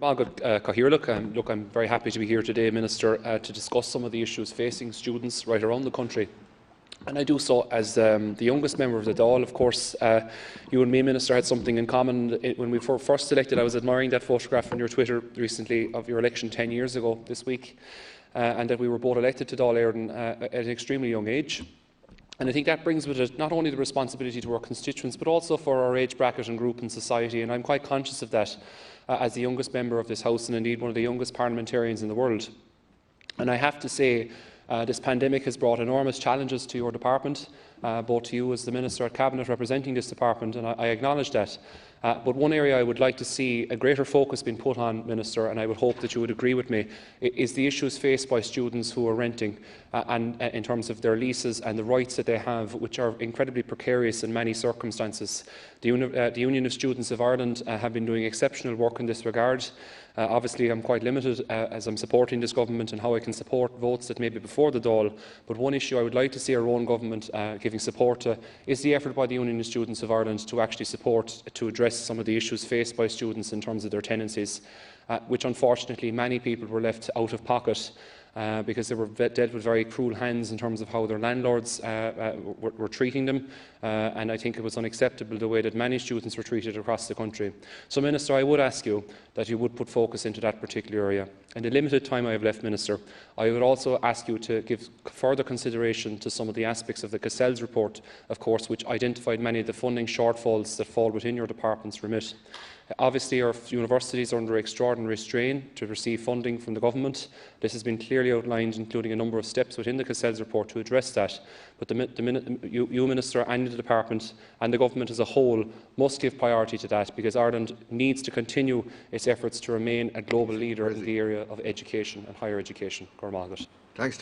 Look, I'm very happy to be here today, Minister, to discuss some of the issues facing students right around the country. And I do so as the youngest member of the Dáil. Of course, you and me, Minister, had something in common. When we were first elected, I was admiring that photograph on your Twitter recently of your election 10 years ago this week, and that we were both elected to Dáil Éireann at an extremely young age. And I think that brings with it not only the responsibility to our constituents, but also for our age bracket and group in society. And I'm quite conscious of that as the youngest member of this House, and indeed one of the youngest parliamentarians in the world. And I have to say, this pandemic has brought enormous challenges to your department, both to you as the Minister at Cabinet representing this department, and I acknowledge that. But one area I would like to see a greater focus being put on, Minister, and I would hope that you would agree with me, is the issues faced by students who are renting, and in terms of their leases and the rights that they have, which are incredibly precarious in many circumstances. The Union of Students of Ireland have been doing exceptional work in this regard. Obviously, I'm quite limited as I'm supporting this government and how I can support votes that may be before the Dáil. But one issue I would like to see our own government giving support to is the effort by the Union of Students of Ireland to actually support to address some of the issues faced by students in terms of their tenancies, which unfortunately many people were left out of pocket because they were dealt with very cruel hands in terms of how their landlords were treating them, and I think it was unacceptable the way that many students were treated across the country. So, Minister, I would ask you that you would put focus into that particular area. In the limited time I have left, Minister, I would also ask you to give further consideration to some of the aspects of the Cassell's report, of course, which identified many of the funding shortfalls that fall within your department's remit. Obviously, our universities are under extraordinary strain to receive funding from the government. This has been clearly outlined, including a number of steps within the Cassell's report to address that. But you, Minister, and the department and the government as a whole must give priority to that, because Ireland needs to continue its efforts to remain a global leader in the area of education and higher education. Thanks.